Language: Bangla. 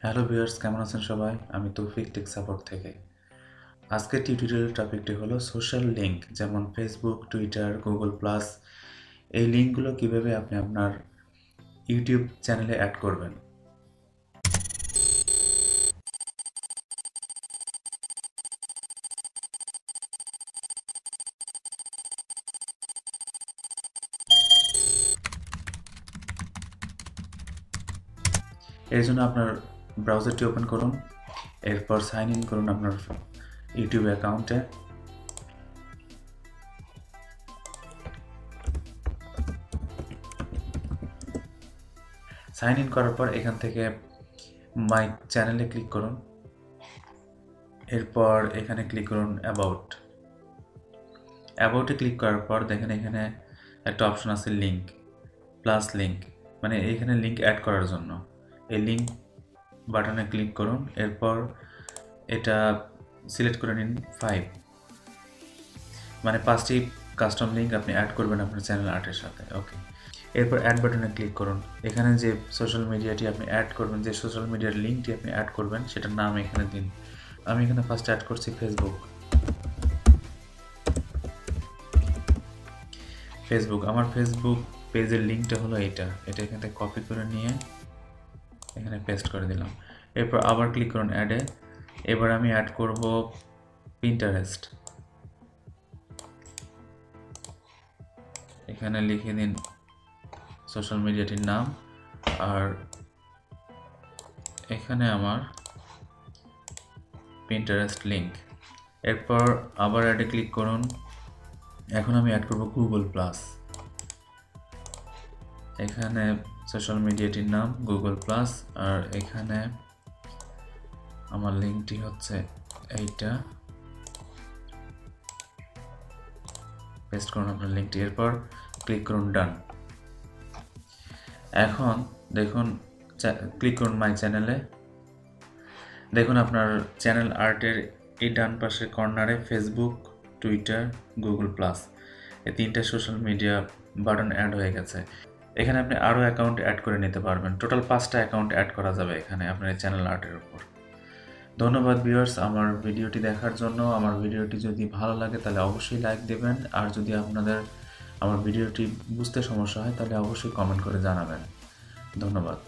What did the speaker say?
হ্যালো ভিউয়ার্স, কেমন আছেন সবাই? আমি তৌফিক টেক সাপোর্ট থেকে। আজকের টিউটোরিয়াল টপিকটি হলো সোশ্যাল লিঙ্ক, যেমন ফেসবুক, টুইটার, গুগল প্লাস। এই লিঙ্কগুলো কিভাবে আপনি আপনার ইউটিউব চ্যানেলে অ্যাড করবেন। এর জন্য আপনার ব্রাউজারটি ওপেন করুন, এরপর সাইন ইন করুন আপনার ইউটিউব অ্যাকাউন্টে। সাইন ইন করার পর এখান থেকে মাই চ্যানেলে ক্লিক করুন, এরপর এখানে ক্লিক করুন অ্যাবাউটে ক্লিক করার পর দেখেন এখানে একটা অপশন আছে লিঙ্ক প্লাস লিঙ্ক, মানে এখানে লিঙ্ক অ্যাড করার জন্য এই লিঙ্ক বাটনে ক্লিক করুন। এরপর এটা সিলেক্ট করে নিন 5, মানে 5টি কাস্টম লিঙ্ক আপনি অ্যাড করবেন আপনার চ্যানেল আর্টের সাথে। ওকে, এরপর অ্যাড বাটনে ক্লিক করুন। এখানে যে সোশ্যাল মিডিয়াটি আপনি অ্যাড করবেন, যে সোশ্যাল মিডিয়ার লিঙ্কটি আপনি অ্যাড করবেন সেটার নাম এখানে দিন। আমি এখানে ফার্স্ট অ্যাড করছি ফেসবুক। আমার ফেসবুক পেজের লিঙ্কটা হলো এটা এখান থেকে কপি করে নিয়ে এখানে পেস্ট করে দিলাম। এরপর আবার ক্লিক করুন অ্যাডে। এবার আমি অ্যাড করব পিন্টারেস্ট। এখানে লিখে দিন সোশ্যাল মিডিয়াটির নাম, আর এখানে আমার পিন্টারেস্ট লিঙ্ক। এরপর আবার অ্যাডে ক্লিক করুন। এখন আমি অ্যাড করব গুগল প্লাস। এখানে সোশ্যাল মিডিয়াটির নাম গুগল প্লাস, আর এখানে আমার লিঙ্কটি হচ্ছে এইটা। পেস্ট করুন আপনার লিঙ্কটি, এরপর ক্লিক করুন ডান। এখন দেখুন ক্লিক করুন মাই চ্যানেলে। দেখুন আপনার চ্যানেল আর্টের এই ডান পাশের কর্নারে ফেসবুক, টুইটার, গুগল প্লাস এই 3টে সোশ্যাল মিডিয়া বাটন অ্যাড হয়ে গেছে। এখানে আপনি আরও অ্যাকাউন্ট অ্যাড করে নিতে পারবেন। টোটাল 5টা অ্যাকাউন্ট অ্যাড করা যাবে এখানে আপনার এই চ্যানেল আর্টের উপর। ধন্যবাদ ভিউয়ার্স আমার ভিডিওটি দেখার জন্য। আমার ভিডিওটি যদি ভালো লাগে তাহলে অবশ্যই লাইক দেবেন, আর যদি আপনাদের আমার ভিডিওটি বুঝতে সমস্যা হয় তাহলে অবশ্যই কমেন্ট করে জানাবেন। ধন্যবাদ।